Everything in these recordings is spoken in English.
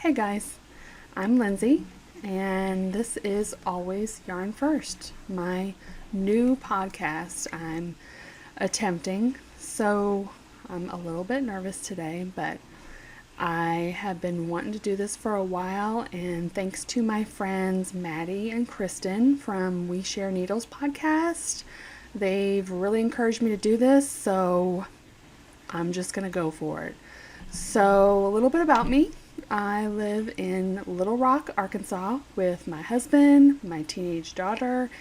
Hey guys, I'm Lindsay, and this is Always Yarn First, my new podcast I'm attempting. So I'm a little bit nervous today, but I have been wanting to do this for a while, and thanks to my friends Maddie and Kristen from We Share Needles podcast, they've really encouraged me to do this, so I'm just going to go for it. So a little bit about me. I live in Little Rock, Arkansas with my husband, my teenage daughter.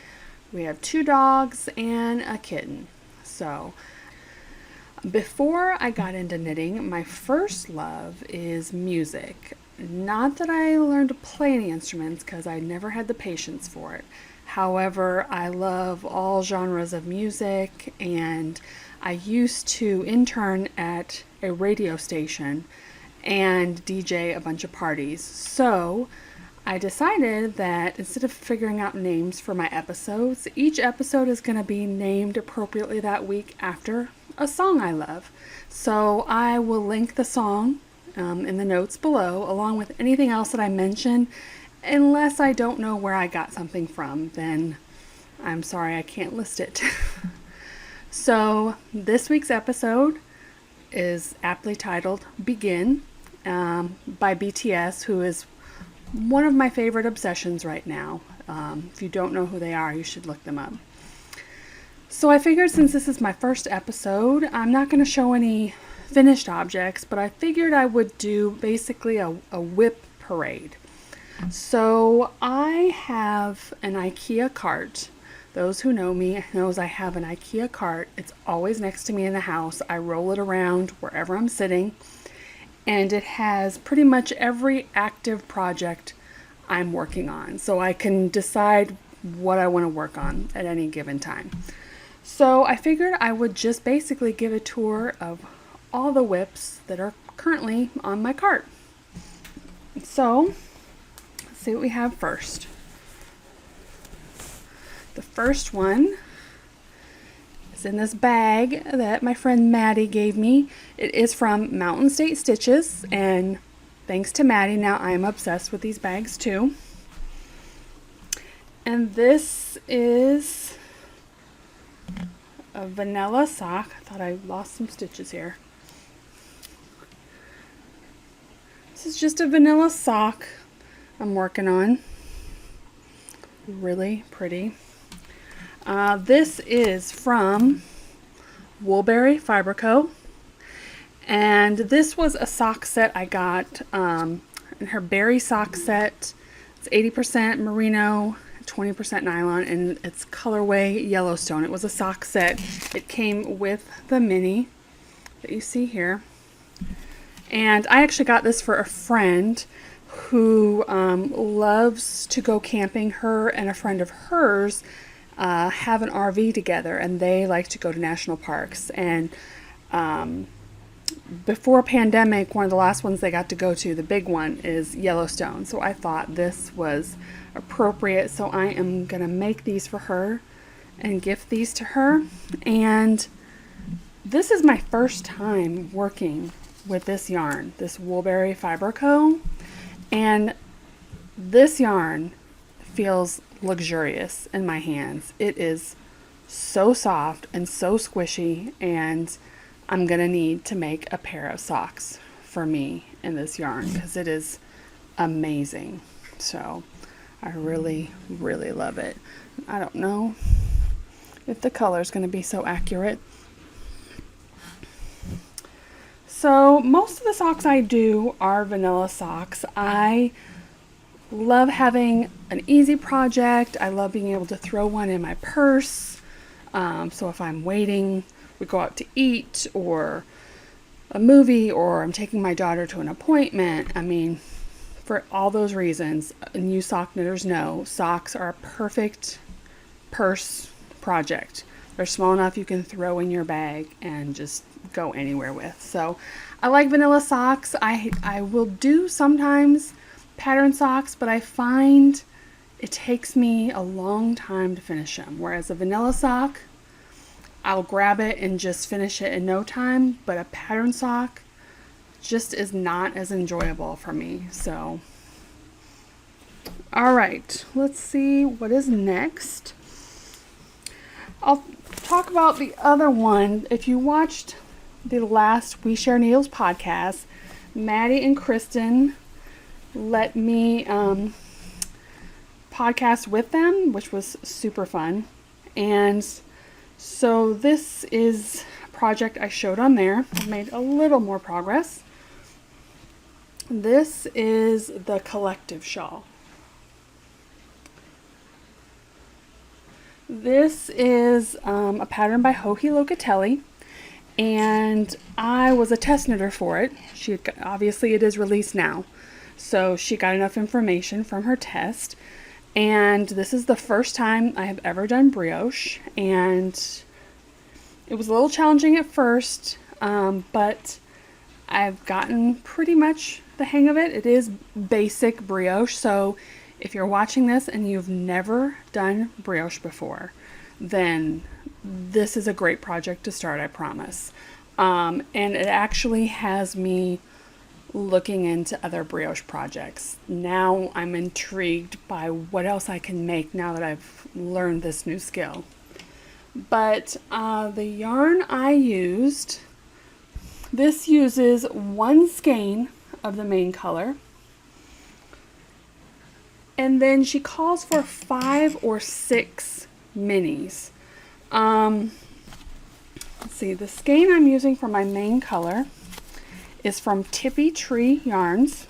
We have 2 dogs and a kitten. So before I got into knitting, my first love is music. Not that I learned to play any instruments because I never had the patience for it. However, I love all genres of music, and I used to intern at a radio station and DJ a bunch of parties. So I decided that instead of figuring out names for my episodes, each episode is going to be named appropriately that week after a song I love. So I will link the song in the notes below, along with anything else that I mention. Unless I don't know where I got something from, then I'm sorry I can't list it. So this week's episode is aptly titled Begin by BTS, who is one of my favorite obsessions right now. If you don't know who they are, you should look them up. So I figured since this is my first episode, I'm not going to show any finished objects, but I figured I would do basically a whip parade. So I have an IKEA cart. Those who know me knows I have an IKEA cart. It's always next to me in the house. I roll it around wherever I'm sitting, and it has pretty much every active project I'm working on. So I can decide what I want to work on at any given time. So I figured I would just basically give a tour of all the whips that are currently on my cart. So let's see what we have first. The first one is in this bag that my friend Maddie gave me. It is from Mountain State Stitches, and thanks to Maddie, now I am obsessed with these bags too. And this is a vanilla sock. I thought I lost some stitches here. This is just a vanilla sock I'm working on. Really pretty. This is from Woolberry Fiber Co. And this was a sock set I got in her berry sock set. It's 80% merino, 20% nylon, and it's colorway Yellowstone. It was a sock set. It came with the mini that you see here. And I actually got this for a friend who loves to go camping. Her and a friend of hers have an RV together, and they like to go to national parks. And before pandemic, one of the last ones they got to go to, the big one, is Yellowstone. So I thought this was appropriate. So I am going to make these for her and gift these to her. And this is my first time working with this yarn, this Woolberry Fiber Co. And this yarn feels luxurious in my hands. It is so soft and so squishy, and I'm gonna need to make a pair of socks for me in this yarn because it is amazing. So I really, really love it. I don't know if the color is going to be so accurate. So most of the socks I do are vanilla socks. I love having an easy project. I love being able to throw one in my purse. So if I'm waiting, we go out to eat, or a movie, or I'm taking my daughter to an appointment. I mean, for all those reasons, and you sock knitters know, socks are a perfect purse project. They're small enough you can throw in your bag and just go anywhere with. So I like vanilla socks. I will do sometimes pattern socks, but I find it takes me a long time to finish them. Whereas a vanilla sock, I'll grab it and just finish it in no time. But a pattern sock, just is not as enjoyable for me. So, all right, let's see what is next. I'll talk about the other one. If you watched the last We Share Needles podcast, Maddie and Kristen let me podcast with them, which was super fun. And so this is a project I showed on there. I made a little more progress. This is the collective shawl. This is a pattern by Locatelli, and I was a test knitter for it. Obviously it is released now, so she got enough information from her test, and this is the first time I have ever done brioche, and it was a little challenging at first, but I've gotten pretty much the hang of it. It is basic brioche, so if you're watching this and you've never done brioche before, then this is a great project to start, I promise. And it actually has me looking into other brioche projects. Now I'm intrigued by what else I can make now that I've learned this new skill. But the yarn I used, this uses one skein of the main color. And then she calls for 5 or 6 minis. Let's see, the skein I'm using for my main color is from Tippy Tree Yarns.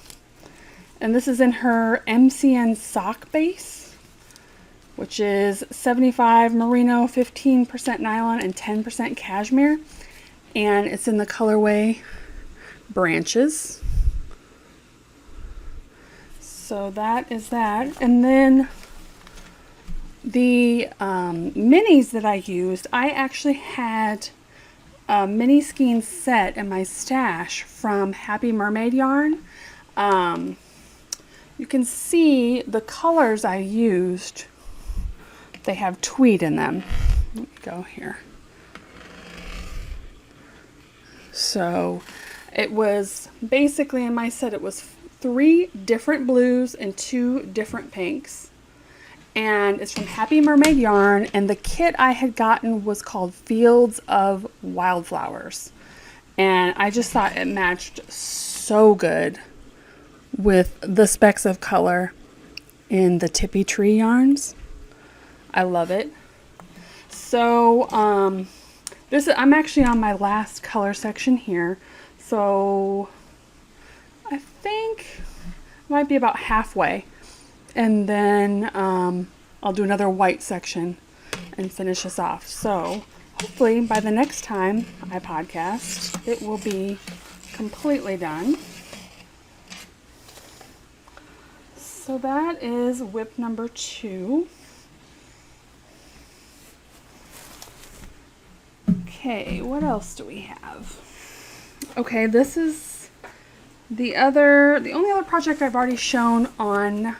And this is in her MCN sock base, which is 75 merino, 15% nylon, and 10% cashmere. And it's in the colorway Branches. So that is that. And then the minis that I used, I actually had a mini skein set in my stash from Happy Mermaid yarn. You can see the colors I used. They have tweed in them. Let me go here. So it was basically in my set, it was 3 different blues and 2 different pinks, and it's from Happy Mermaid yarn, and the kit I had gotten was called Fields of Wildflowers, and I just thought it matched so good with the specks of color in the Tippy Tree yarns. I love it. So I'm actually on my last color section here, so I think it might be about halfway, and then I'll do another white section and finish this off. So hopefully by the next time I podcast, it will be completely done. So that is whip number 2. Okay, what else do we have? Okay, this is the only other project I've already shown on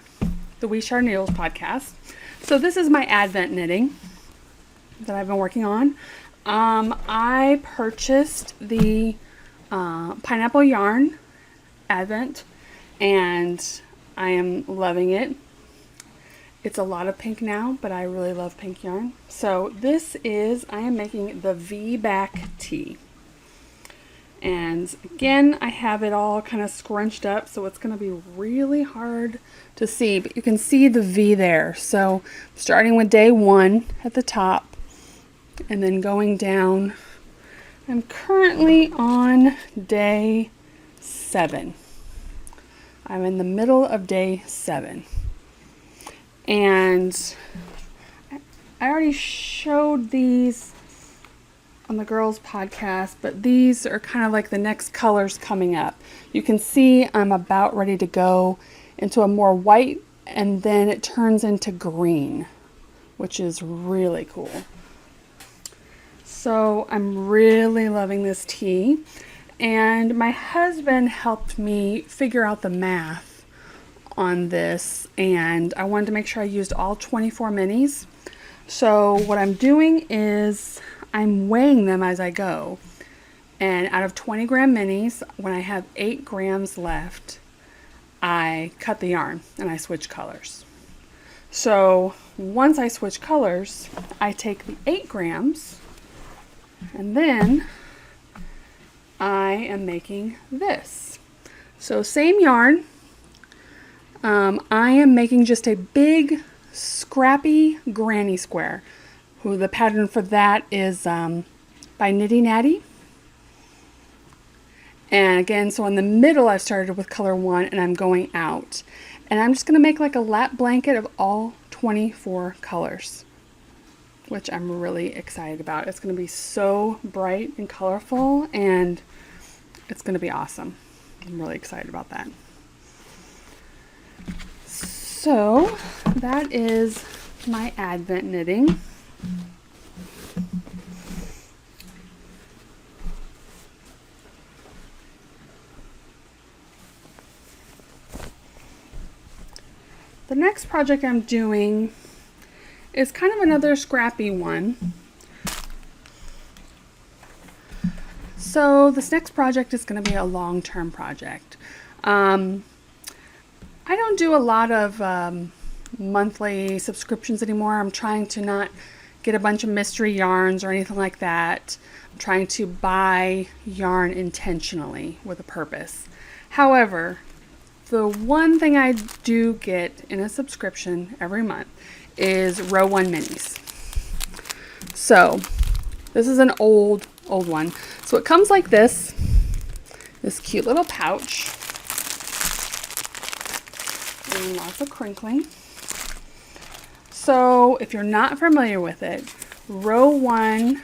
the We Share Needles podcast. So this is my Advent knitting that I've been working on. I purchased the pineapple yarn Advent, and I am loving it. It's a lot of pink now, but I really love pink yarn. So I am making the V-back tee. And again, I have it all kind of scrunched up, so it's going to be really hard to see, but you can see the V there. So starting with day 1 at the top and then going down, I'm currently on day 7. I'm in the middle of day 7. And I already showed these on the girls podcast, but these are kind of like the next colors coming up. You can see I'm about ready to go into a more white, and then it turns into green, which is really cool. So I'm really loving this tee, and my husband helped me figure out the math on this, and I wanted to make sure I used all 24 minis. So what I'm doing is I'm weighing them as I go, And out of 20 gram minis, when I have 8 grams left, I cut the yarn and I switch colors. So once I switch colors, I take the 8 grams and then I am making this. So same yarn. I am making just a big Scrappy granny square. The pattern for that is by Natty. And again, so in the middle I've started with color 1 and I'm going out. And I'm just going to make like a lap blanket of all 24 colors, which I'm really excited about. It's going to be so bright and colorful and it's going to be awesome. I'm really excited about that. So that is my Advent knitting. The next project I'm doing is kind of another scrappy one. So this next project is going to be a long-term project. I don't do a lot of monthly subscriptions anymore. I'm trying to not get a bunch of mystery yarns or anything like that. I'm trying to buy yarn intentionally with a purpose. However, the one thing I do get in a subscription every month is row 1 minis. So this is an old one. So it comes like this cute little pouch. And lots of crinkling. So if you're not familiar with it, row 1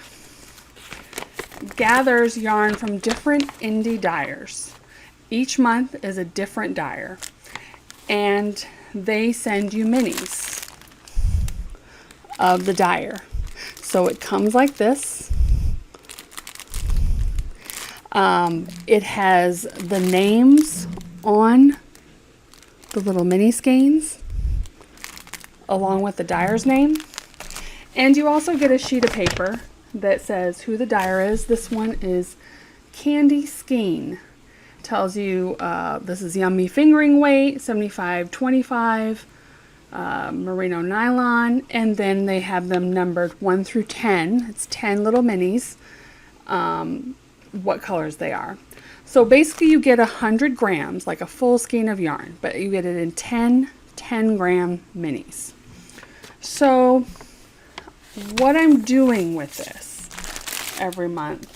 gathers yarn from different indie dyers. Each month is a different dyer, and they send you minis of the dyer. So it comes like this. It has the names on the little mini skeins along with the dyer's name, and you also get a sheet of paper that says who the dyer is. This one is Candy Skein. Tells you this is yummy fingering weight, 75/25, merino nylon, and then they have them numbered 1 through 10. It's 10 little minis, what colors they are. So basically you get 100 grams, like a full skein of yarn, but you get it in 10 gram minis. So what I'm doing with this every month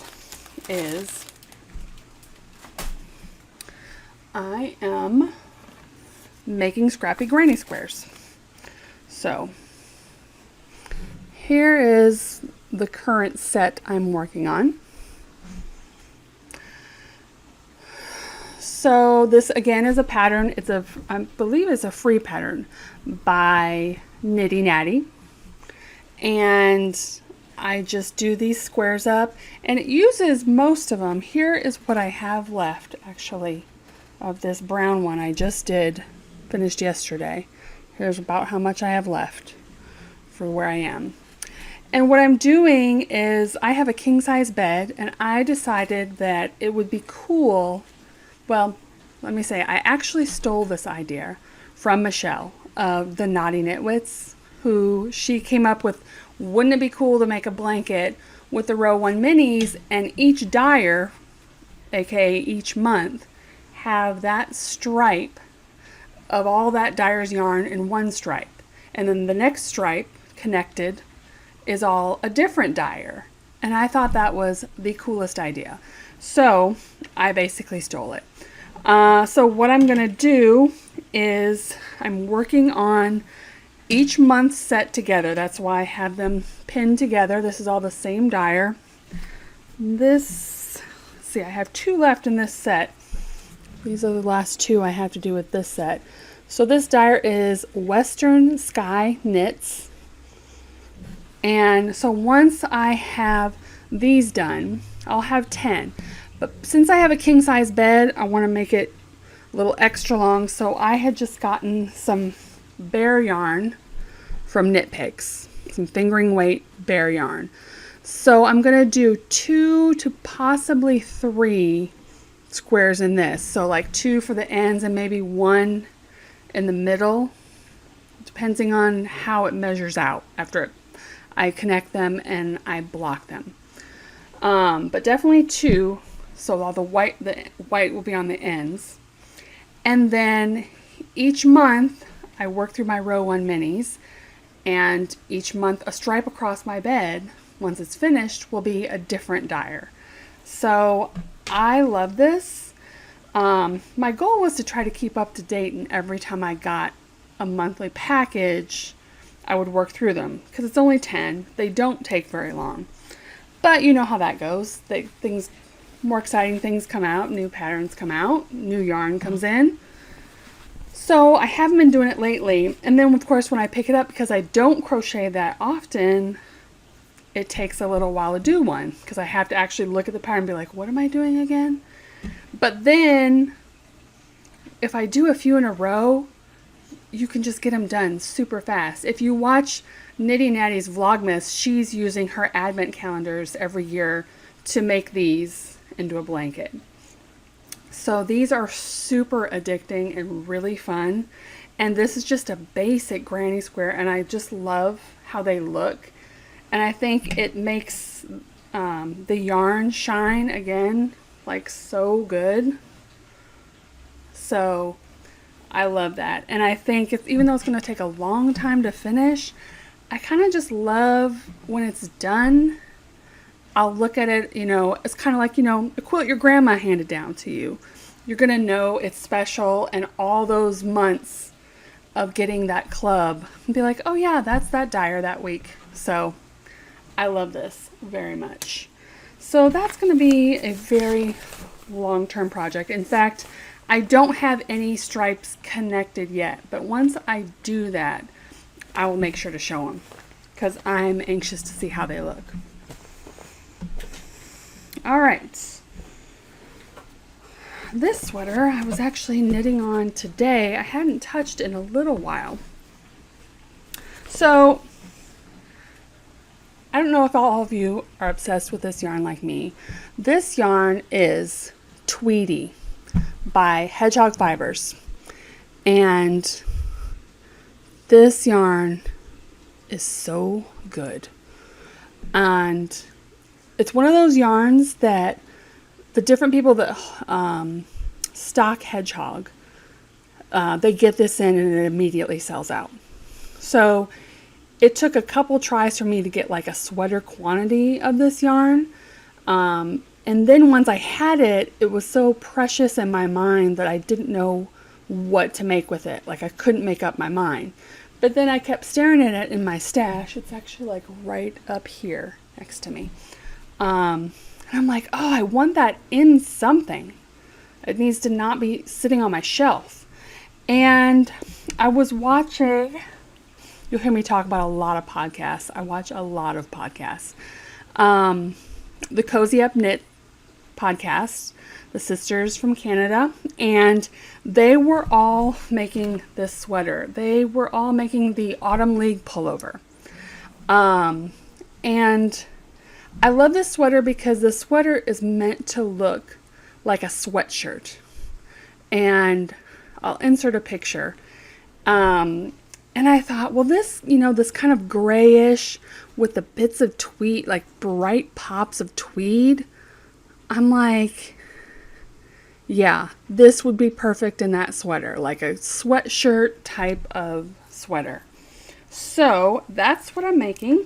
is I am making scrappy granny squares. So here is the current set I'm working on. So this again is a pattern. It's I believe it's a free pattern by Natty. And I just do these squares up, and it uses most of them. Here is what I have left actually of this brown one I just finished yesterday. Here's about how much I have left for where I am. And what I'm doing is I have a king size bed, and I decided that it would be cool. Well, let me say, I actually stole this idea from Michelle of the Naughty Knitwits, who she came up with, wouldn't it be cool to make a blanket with the row 1 minis and each dyer, aka each month, have that stripe of all that dyer's yarn in one stripe. And then the next stripe connected is all a different dyer. And I thought that was the coolest idea. So I basically stole it. So what I'm going to do is I'm working on each month's set together. That's why I have them pinned together. This is all the same dyer. Let's see, I have 2 left in this set. These are the last 2 I have to do with this set. So this dyer is Western Sky Knits. And so once I have these done, I'll have 10. But since I have a king size bed, I want to make it a little extra long. So I had just gotten some bear yarn from Knit Picks, some fingering weight bear yarn. So I'm going to do 2 to possibly 3 squares in this. So like 2 for the ends and maybe 1 in the middle, depending on how it measures out after I connect them and I block them. But definitely 2, so all the white will be on the ends. And then each month I work through my row 1 minis, and each month a stripe across my bed, once it's finished, will be a different dyer. So I love this. My goal was to try to keep up to date, and every time I got a monthly package, I would work through them because it's only 10. They don't take very long. But you know how that goes. More exciting things come out, new patterns come out, new yarn comes in. So I haven't been doing it lately. And then of course when I pick it up, because I don't crochet that often, it takes a little while to do one because I have to actually look at the pattern and be like, what am I doing again? But then if I do a few in a row, you can just get them done super fast. If you watch Knitty Natty's Vlogmas, she's using her advent calendars every year to make these into a blanket. So these are super addicting and really fun. And this is just a basic granny square, and I just love how they look. And I think it makes the yarn shine again, like so good. So I love that. And I think even though it's going to take a long time to finish, I kind of just love when it's done. I'll look at it, it's kind of like, a quilt your grandma handed down to you. You're going to know it's special, and all those months of getting that club and be like, oh yeah, that's that dyer that week. So I love this very much. So that's going to be a very long-term project. In fact, I don't have any stripes connected yet, but once I do that, I will make sure to show them because I'm anxious to see how they look. All right. This sweater I was actually knitting on today. I hadn't touched in a little while. So I don't know if all of you are obsessed with this yarn like me. This yarn is Tweedy by Hedgehog Fibers. And this yarn is so good. And it's one of those yarns that the different people that stock Hedgehog, they get this in and it immediately sells out. So it took a couple tries for me to get like a sweater quantity of this yarn. And then once I had it, it was so precious in my mind that I didn't know what to make with it. Like I couldn't make up my mind. But then I kept staring at it in my stash. It's actually like right up here next to me. And I'm like, oh, I want that in something. It needs to not be sitting on my shelf. And I was watching, you'll hear me talk about a lot of podcasts. I watch a lot of podcasts. The Cozy Up Knit podcast, the sisters from Canada, and they were all making this sweater. They were all making the Autumn League pullover. And I love this sweater because the sweater is meant to look like a sweatshirt. And I'll insert a picture. And I thought, well, this, this kind of grayish with the bits of tweed, like bright pops of tweed. I'm like, yeah, this would be perfect in that sweater, like a sweatshirt type of sweater. So that's what I'm making.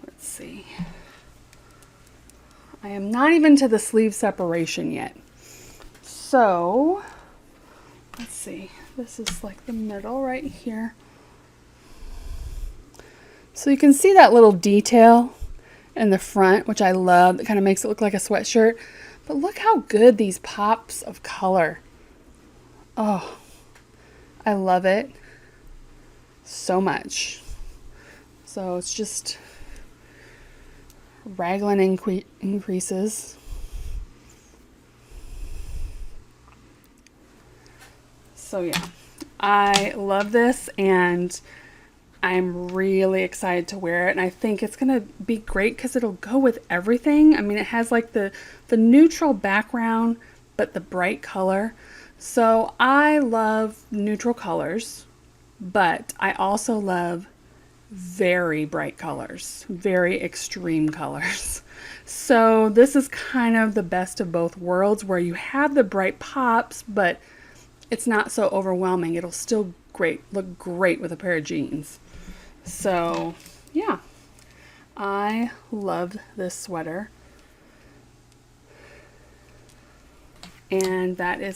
Let's see. I am not even to the sleeve separation yet. So let's see. This is like the middle right here. So you can see that little detail in the front, which I love. That kind of makes it look like a sweatshirt. But look how good these pops of color. Oh, I love it so much. So it's just raglan increases. So yeah, I love this, and I'm really excited to wear it, and I think it's gonna be great because it'll go with everything. I mean, it has like the neutral background, but the bright color. So I love neutral colors, but I also love very bright colors, very extreme colors. So this is kind of the best of both worlds, where you have the bright pops, but it's not so overwhelming. It'll still look great with a pair of jeans. So yeah, I love this sweater. And that is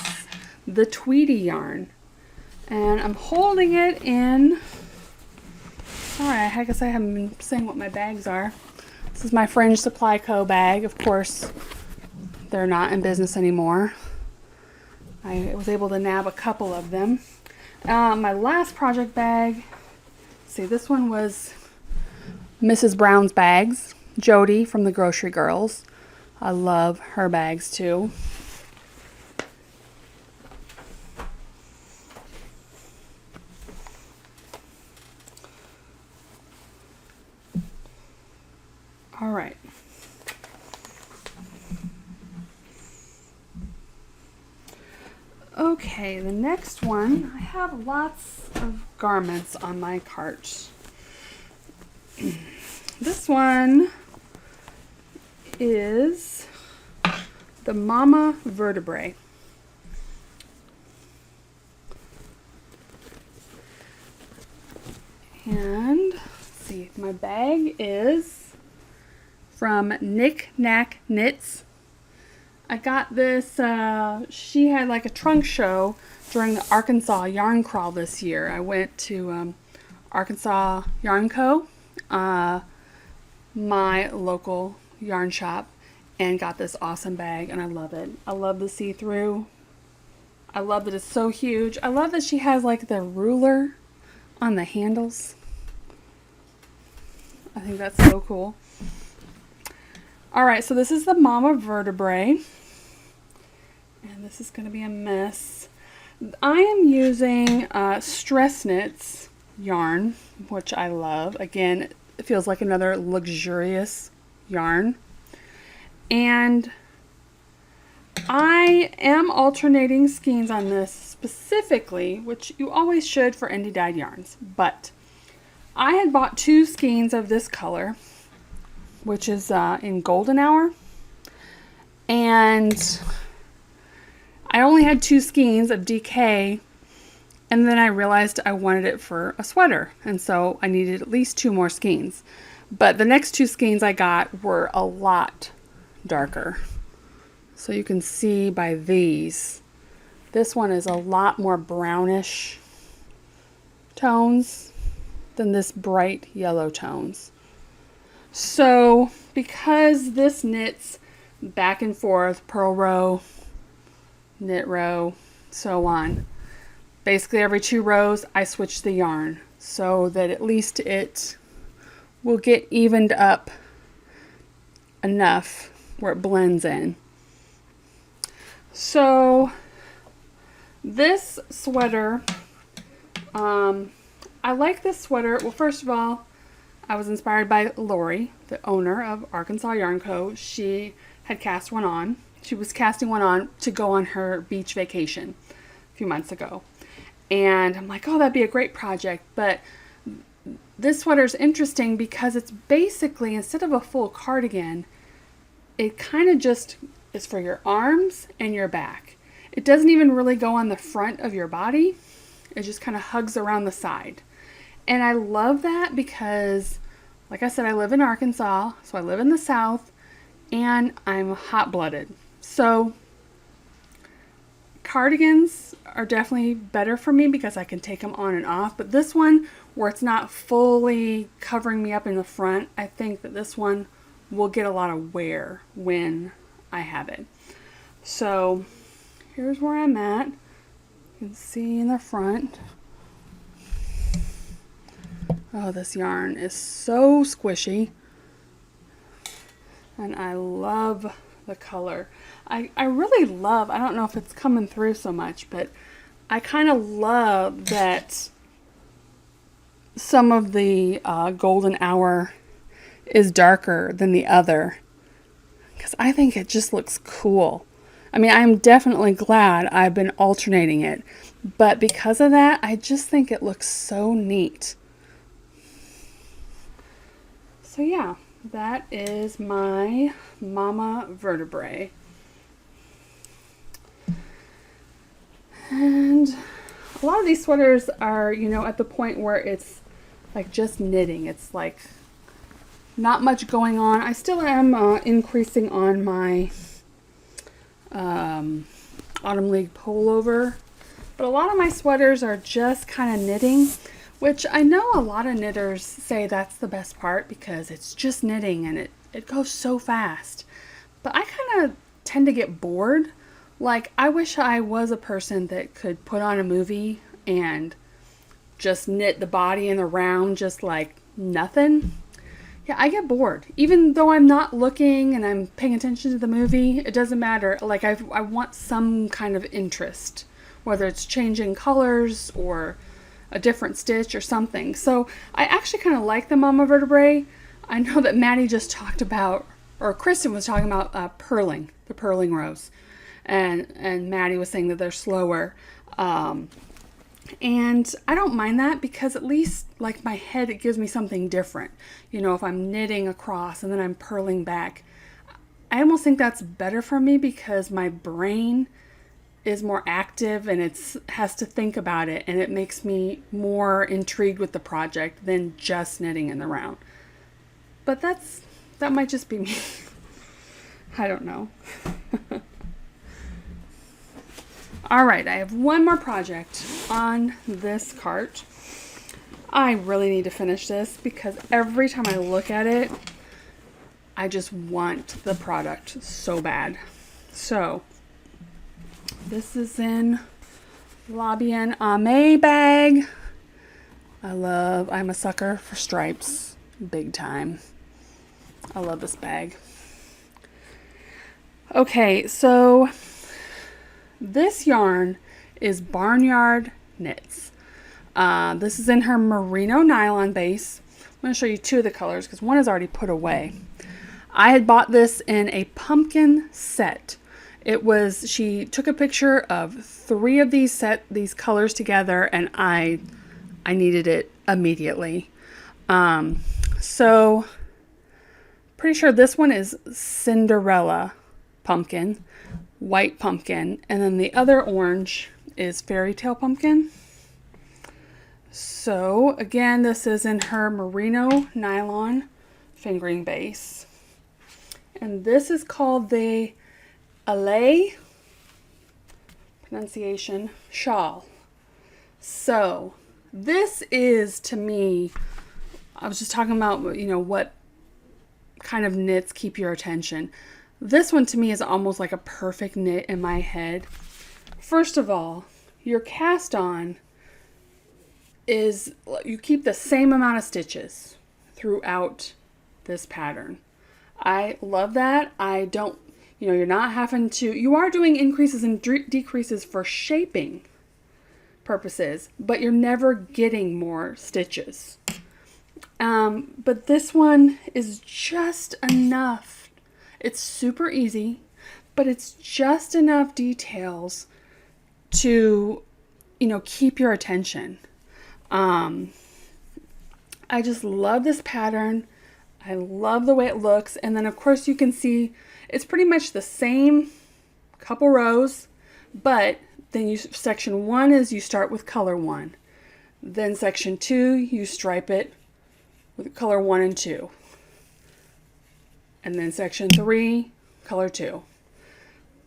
the Tweedy yarn. And I'm holding it in, sorry, I guess I haven't been saying what my bags are. This is my Fringe Supply Co bag. Of course, they're not in business anymore. I was able to nab a couple of them. My last project bag, see, this one was Mrs. Brown's bags, Joji from the Grocery Girls. I love her bags too. All right. Okay, the next one, I have lots of garments on my cart. This one is the Mama Vertebrae. And let's see, my bag is from Knick Knack Knits. I got this, she had like a trunk show during the Arkansas Yarn Crawl this year. I went to Arkansas Yarn Co, my local yarn shop, and got this awesome bag, and I love it. I love the see-through. I love that it's so huge. I love that she has like the ruler on the handles. I think that's so cool. Alright, so this is the Mama Vertebrae. And this is going to be a mess. I am using Stress Knits yarn, which I love. Again, it feels like another luxurious yarn. And I am alternating skeins on this specifically, which you always should for indie dyed yarns. But I had bought 2 skeins of this color, which is in Golden Hour. And I only had 2 skeins of DK, and then I realized I wanted it for a sweater, and so I needed at least 2 more skeins. But the next 2 skeins I got were a lot darker. So you can see by these, this one is a lot more brownish tones than this bright yellow tones. So because this knits back and forth, purl row, knit row, so on, basically every 2 rows I switch the yarn so that at least it will get evened up enough where it blends in. So this sweater, I like this sweater. Well, first of all, I was inspired by Lori, the owner of Arkansas Yarn Co. She had cast one on. She was casting one on to go on her beach vacation a few months ago. And I'm like, oh, that'd be a great project. But this sweater is interesting because it's basically, instead of a full cardigan, it kind of just is for your arms and your back. It doesn't even really go on the front of your body. It just kind of hugs around the side. And I love that because, like I said, I live in Arkansas, so I live in the South, and I'm hot-blooded. So cardigans are definitely better for me because I can take them on and off. But this one, where it's not fully covering me up in the front, I think that this one will get a lot of wear when I have it. So here's where I'm at. You can see in the front. Oh, this yarn is so squishy. And I love the color. I really love, I don't know if it's coming through so much, but I kind of love that some of the golden hour is darker than the other, because I think it just looks cool. I mean, I'm definitely glad I've been alternating it, but because of that, I just think it looks so neat. So yeah, that is my mama vertebrae. And a lot of these sweaters are, at the point where it's like just knitting. It's like not much going on. I still am increasing on my Autumn League pullover, but a lot of my sweaters are just kind of knitting, which I know a lot of knitters say that's the best part because it's just knitting and it goes so fast. But I kind of tend to get bored. Like, I wish I was a person that could put on a movie and just knit the body and the round just like nothing. Yeah, I get bored. Even though I'm not looking and I'm paying attention to the movie, it doesn't matter. Like, I want some kind of interest, whether it's changing colors or a different stitch or something. So I actually kind of like the mama vertebrae. I know that Maddie just talked about, or Kristen was talking about purling, the purling rows. And Maddie was saying that they're slower. And I don't mind that because at least, like, my head, it gives me something different. If I'm knitting across and then I'm purling back, I almost think that's better for me because my brain is more active and it has to think about it, and it makes me more intrigued with the project than just knitting in the round. But that might just be me. I don't know. All right, I have one more project on this cart. I really need to finish this because every time I look at it, I just want the product so bad. So, this is in Lobien Alei bag. I'm a sucker for stripes, big time. I love this bag. Okay, so this yarn is Barnyard Knits. This is in her merino nylon base. I'm going to show you two of the colors because one is already put away. I had bought this in a pumpkin set. She took a picture of 3 of these colors together, and I needed it immediately. So pretty sure this one is Cinderella pumpkin, white pumpkin, and then the other orange is fairy tale pumpkin. So again, this is in her merino nylon fingering base, and this is called the Alei pronunciation shawl. So this is, to me, I was just talking about what kind of knits keep your attention. This one to me is almost like a perfect knit in my head. First of all, your cast on is, you keep the same amount of stitches throughout this pattern. I love that. I don't, you're not having to, you are doing increases and decreases for shaping purposes, but you're never getting more stitches. But this one is just enough. It's super easy, but it's just enough details to, keep your attention. I just love this pattern. I love the way it looks. And then of course you can see it's pretty much the same couple rows, but then section 1 is you start with color 1. Then section 2, you stripe it with color 1 and 2. And then section 3, color 2.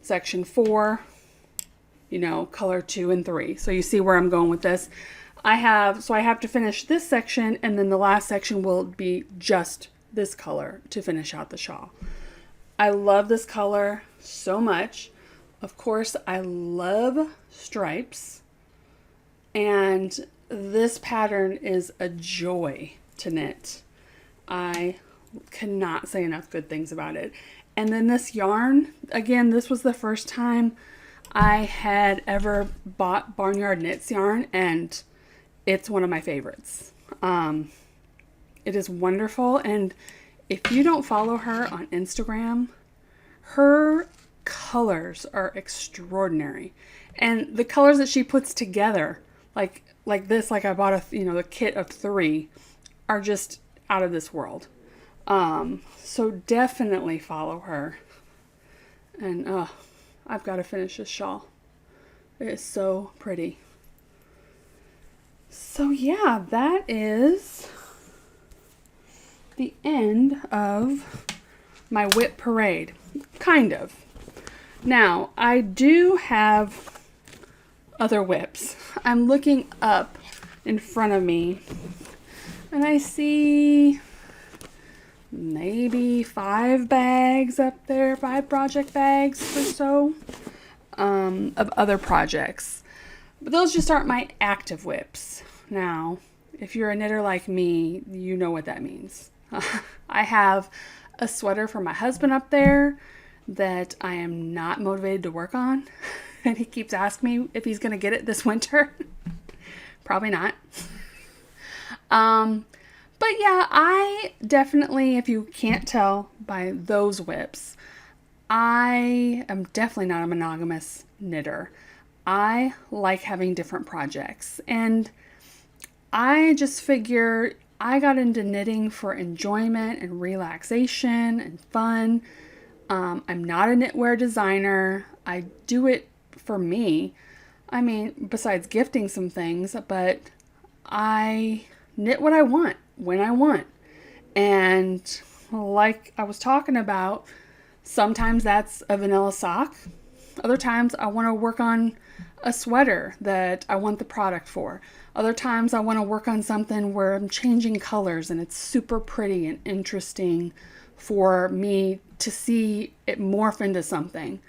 Section 4, color 2 and 3. So you see where I'm going with this. I have to finish this section, and then the last section will be just this color to finish out the shawl. I love this color so much. Of course, I love stripes, and this pattern is a joy to knit. I cannot say enough good things about it. And then this yarn, again, this was the first time I had ever bought Barnyard Knits yarn, and it's one of my favorites. It is wonderful. And if you don't follow her on Instagram, her colors are extraordinary. And the colors that she puts together, like this, like I bought the kit of 3, are just out of this world. So definitely follow her. And I've got to finish this shawl. It is so pretty. So yeah, that is the end of my whip parade. Kind of. Now, I do have other whips. I'm looking up in front of me and I see maybe 5 bags up there, 5 project bags or so of other projects. But those just aren't my active whips. Now, if you're a knitter like me, you know what that means. I have a sweater for my husband up there that I am not motivated to work on. And he keeps asking me if he's going to get it this winter. Probably not. But yeah, I definitely, if you can't tell by those whips, I am definitely not a monogamous knitter. I like having different projects. And I just figure I got into knitting for enjoyment and relaxation and fun. I'm not a knitwear designer. I do it for me. I mean, besides gifting some things, but I knit what I want, when I want. And like I was talking about, sometimes that's a vanilla sock. Other times I want to work on a sweater that I want the product for. Other times I want to work on something where I'm changing colors and it's super pretty and interesting for me to see it morph into something.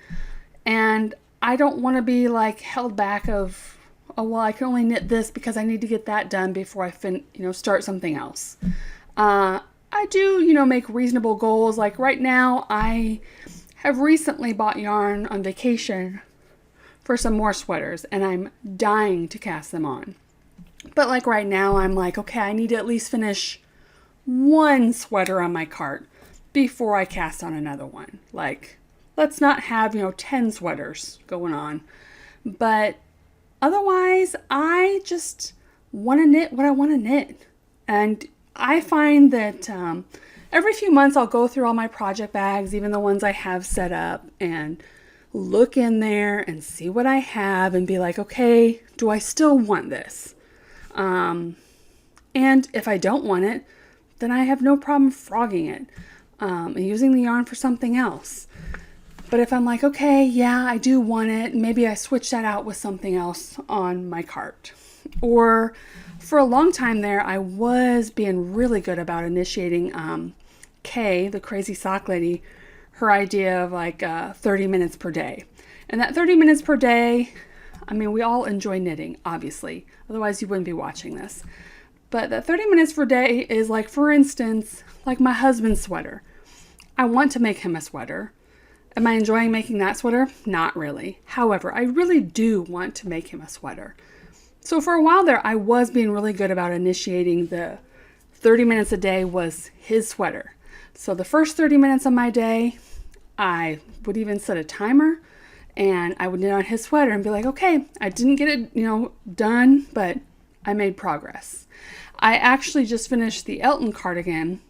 And I don't want to be like held back of, oh, well, I can only knit this because I need to get that done before I start something else. I do, make reasonable goals. Like right now, I have recently bought yarn on vacation for some more sweaters, and I'm dying to cast them on. But like right now, I'm like, okay, I need to at least finish one sweater on my cart before I cast on another one. Like, let's not have, 10 sweaters going on. But otherwise, I just want to knit what I want to knit. And I find that every few months I'll go through all my project bags, even the ones I have set up, and look in there and see what I have and be like, okay, do I still want this? And if I don't want it, then I have no problem frogging it and using the yarn for something else. But if I'm like, okay, yeah, I do want it, maybe I switch that out with something else on my cart. Or for a long time there, I was being really good about initiating Kay, the crazy sock lady, her idea of like 30 minutes per day. And that 30 minutes per day, I mean, we all enjoy knitting, obviously. Otherwise, you wouldn't be watching this. But that 30 minutes per day is like, for instance, like my husband's sweater. I want to make him a sweater. Am I enjoying making that sweater? Not really. However, I really do want to make him a sweater. So for a while there, I was being really good about initiating the 30 minutes a day was his sweater. So the first 30 minutes of my day, I would even set a timer and I would knit on his sweater and be like, okay, I didn't get it, done, but I made progress. I actually just finished the Elton cardigan,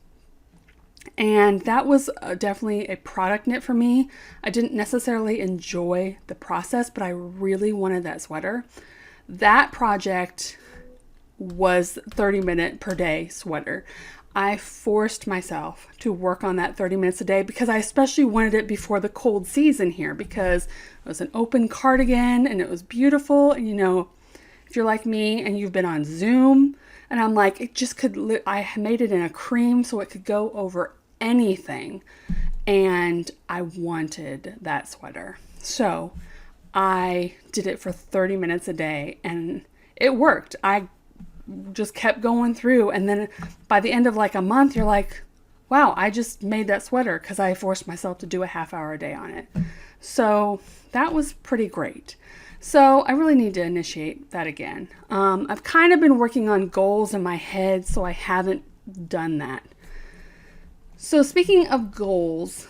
and that was definitely a product knit for me. I didn't necessarily enjoy the process, but I really wanted that sweater. That project was 30-minute per day sweater. I forced myself to work on that 30 minutes a day because I especially wanted it before the cold season here, because it was an open cardigan and it was beautiful. And if you're like me and you've been on Zoom, and I'm like, it just could, I made it in a cream so it could go over anything. And I wanted that sweater. So I did it for 30 minutes a day and it worked. I just kept going through. And then by the end of like a month, you're like, wow, I just made that sweater because I forced myself to do a half hour a day on it. So that was pretty great. So I really need to initiate that again. I've kind of been working on goals in my head, so I haven't done that. So speaking of goals,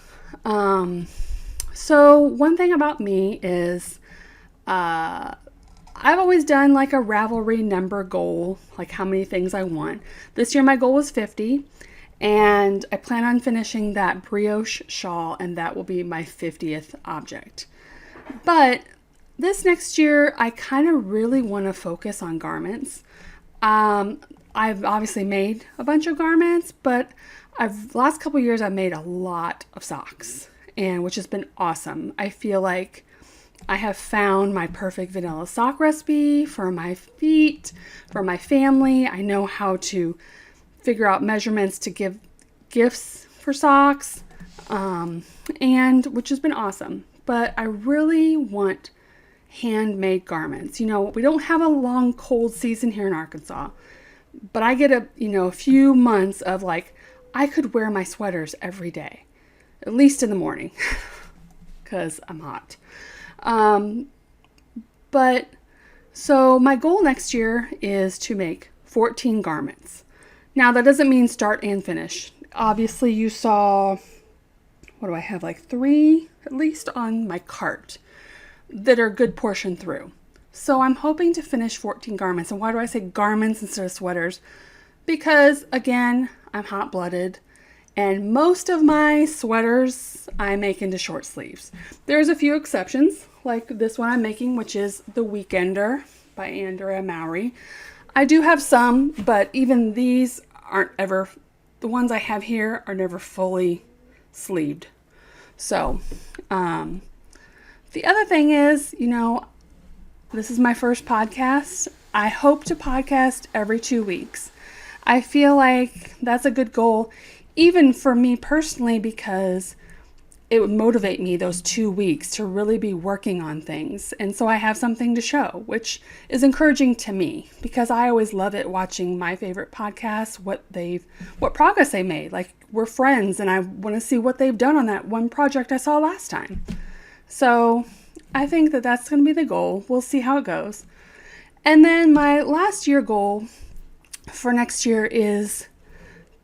so one thing about me is I've always done like a Ravelry number goal, like how many things I want. This year my goal was 50, and I plan on finishing that brioche shawl, and that will be my 50th object. But this next year, I kind of really want to focus on garments. I've obviously made a bunch of garments, but last couple years I've made a lot of socks, and which has been awesome. I feel like I have found my perfect vanilla sock recipe for my feet, for my family. I know how to figure out measurements to give gifts for socks, and which has been awesome. But I really want handmade garments. You know, we don't have a long cold season here in Arkansas, but I get a few months of like, I could wear my sweaters every day, at least in the morning, because I'm hot. But so my goal next year is to make 14 garments. Now that doesn't mean start and finish. Obviously you saw, what do I have, like 3 at least on my cart that are a good portion through. So I'm hoping to finish 14 garments. And why do I say garments instead of sweaters? Because again, I'm hot-blooded, and most of my sweaters I make into short sleeves. There's a few exceptions, like this one I'm making, which is the Weekender by Andrea Mowry. I do have some, but even these aren't ever, the ones I have here are never fully sleeved. So, the other thing is, this is my first podcast. I hope to podcast every 2 weeks. I feel like that's a good goal, even for me personally, because it would motivate me those 2 weeks to really be working on things. And so I have something to show, which is encouraging to me, because I always love it watching my favorite podcasts, what progress they made. Like, we're friends and I want to see what they've done on that one project I saw last time. So I think that that's going to be the goal. We'll see how it goes. And then my last year goal for next year is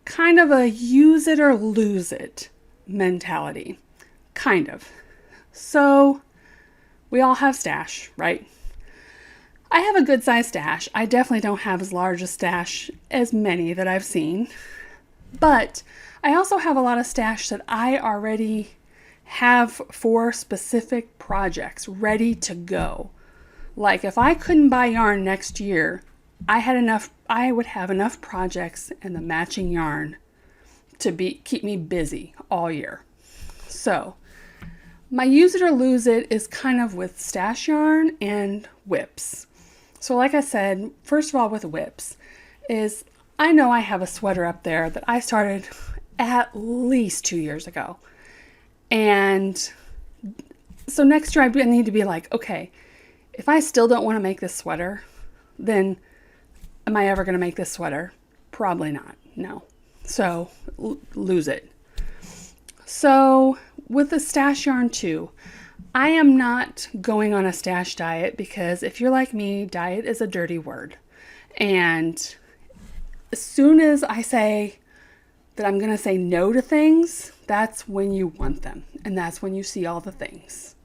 kind of a use it or lose it mentality. Kind of. So we all have stash, right? I have a good sized stash. I definitely don't have as large a stash as many that I've seen. But I also have a lot of stash that I already have for specific projects ready to go. Like if I couldn't buy yarn next year, I would have enough projects and the matching yarn to keep me busy all year. So my use it or lose it is kind of with stash yarn and whips. So like I said, first of all with whips is I know I have a sweater up there that I started at least 2 years ago. And so next year I need to be like, okay, if I still don't want to make this sweater, then am I ever going to make this sweater? Probably not. No. So lose it. So with the stash yarn too, I am not going on a stash diet, because if you're like me, diet is a dirty word. And as soon as I say that I'm going to say no to things, that's when you want them. And that's when you see all the things.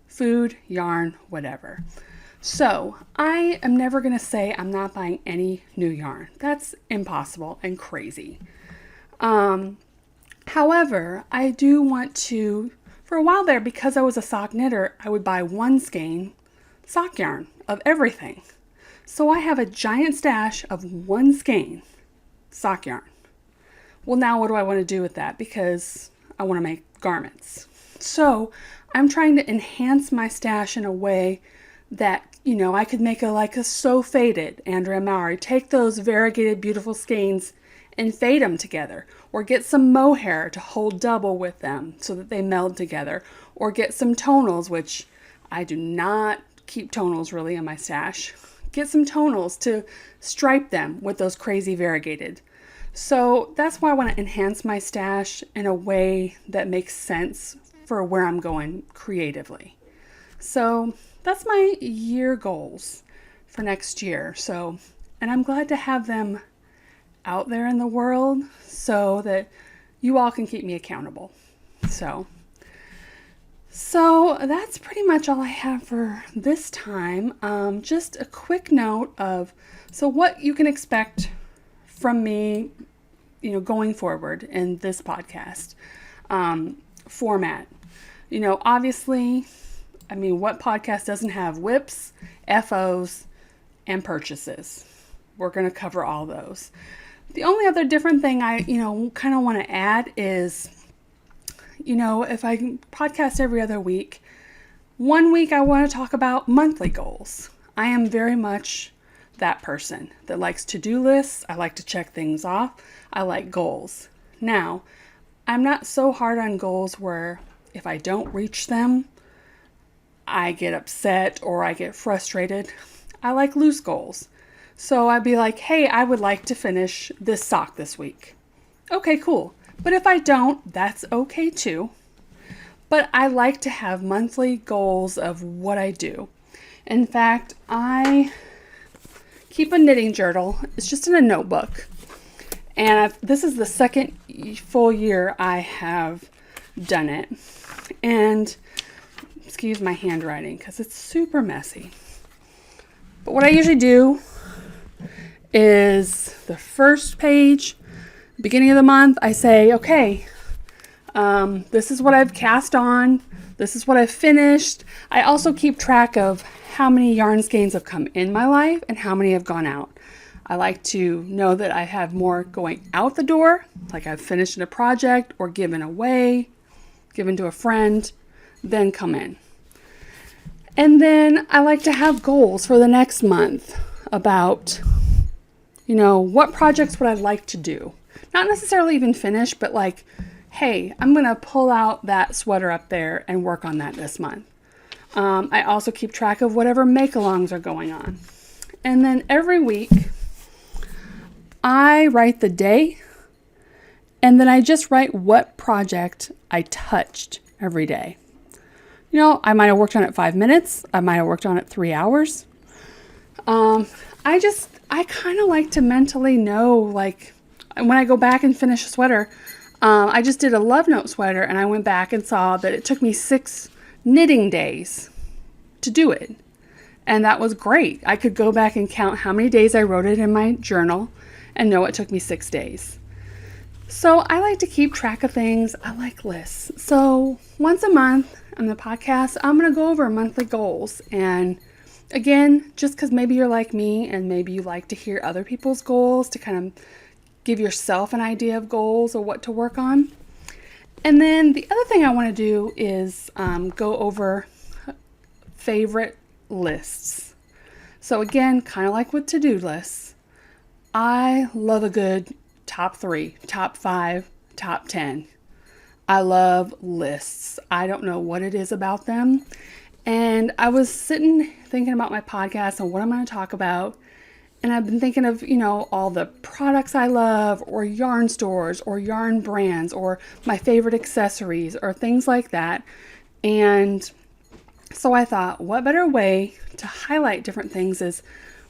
Food, yarn, whatever. So I am never going to say I'm not buying any new yarn. That's impossible and crazy. However, I do want to, for a while there, because I was a sock knitter, I would buy one skein sock yarn of everything. So I have a giant stash of one skein sock yarn. Well, now what do I want to do with that? Because I want to make garments. So I'm trying to enhance my stash in a way that, I could make a so faded Andrea Mowry. Take those variegated, beautiful skeins and fade them together. Or get some mohair to hold double with them so that they meld together. Or get some tonals, which I do not keep tonals really in my stash. Get some tonals to stripe them with those crazy variegated. So that's why I want to enhance my stash in a way that makes sense for where I'm going creatively. So that's my year goals for next year. So, and I'm glad to have them out there in the world so that you all can keep me accountable. So that's pretty much all I have for this time. Just a quick note of what you can expect from me, going forward in this podcast format. Obviously, what podcast doesn't have whips, FOs, and purchases? We're going to cover all those. The only other different thing I, kind of want to add is, if I podcast every other week, one week I want to talk about monthly goals. I am very much that person that likes to-do lists. I like to check things off. I like goals. Now, I'm not so hard on goals where if I don't reach them, I get upset or I get frustrated. I like loose goals. So I'd be like, hey, I would like to finish this sock this week. Okay, cool. But if I don't, that's okay too. But I like to have monthly goals of what I do. In fact, I keep a knitting journal. It's just in a notebook. And this is the second full year I have done it. And excuse my handwriting because it's super messy. But what I usually do is the first page, beginning of the month, I say, okay, this is what I've cast on. This is what I've finished. I also keep track of how many yarn skeins have come in my life and how many have gone out. I like to know that I have more going out the door, like I've finished a project or given away, given to a friend, then come in. And then I like to have goals for the next month about, what projects would I like to do? Not necessarily even finish, but like, hey, I'm going to pull out that sweater up there and work on that this month. I also keep track of whatever make-alongs are going on. And then every week, I write the day, and then I just write what project I touched every day. I might have worked on it 5 minutes. I might have worked on it 3 hours. I kind of like to mentally know, like, when I go back and finish a sweater, I just did a Love Note sweater, and I went back and saw that it took me 6 knitting days to do it. And that was great. I could go back and count how many days I wrote it in my journal and know it took me 6 days. So I like to keep track of things. I like lists. So once a month on the podcast, I'm going to go over monthly goals. And again, just because maybe you're like me and maybe you like to hear other people's goals to kind of give yourself an idea of goals or what to work on. And then the other thing I want to do is go over favorite lists. So again, kind of like with to-do lists, I love a good top 3, top 5, top 10. I love lists. I don't know what it is about them. And I was sitting thinking about my podcast and what I'm going to talk about. And I've been thinking of, all the products I love or yarn stores or yarn brands or my favorite accessories or things like that. And so I thought, what better way to highlight different things is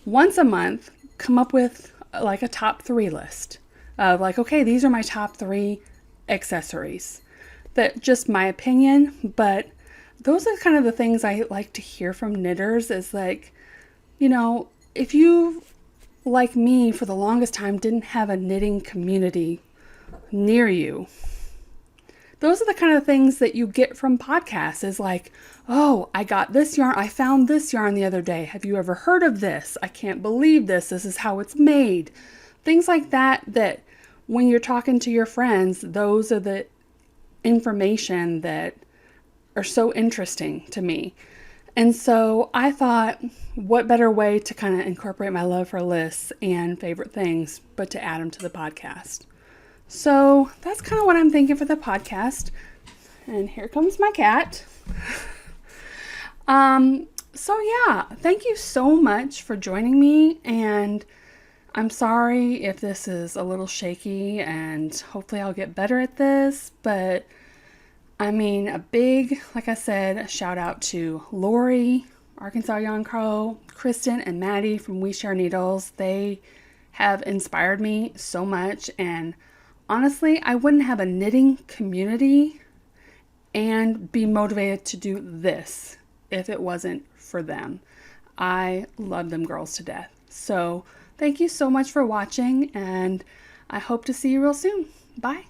once a month, come up with like a top 3 list of like, okay, these are my top 3 accessories. That just my opinion, but those are kind of the things I like to hear from knitters is like, if you, like me, for the longest time, didn't have a knitting community near you, those are the kind of things that you get from podcasts is like, oh, I got this yarn. I found this yarn the other day. Have you ever heard of this? I can't believe this. This is how it's made. Things like that when you're talking to your friends, those are the information that are so interesting to me. And so I thought, what better way to kind of incorporate my love for lists and favorite things, but to add them to the podcast. So that's kind of what I'm thinking for the podcast. And here comes my cat. So yeah, thank you so much for joining me. And I'm sorry if this is a little shaky and hopefully I'll get better at this, but I mean, a big, like I said, shout out to Lori, Arkansas Yarn Co, Kristen, and Maddie from We Share Needles. They have inspired me so much, and honestly, I wouldn't have a knitting community and be motivated to do this if it wasn't for them. I love them girls to death. So thank you so much for watching, and I hope to see you real soon. Bye.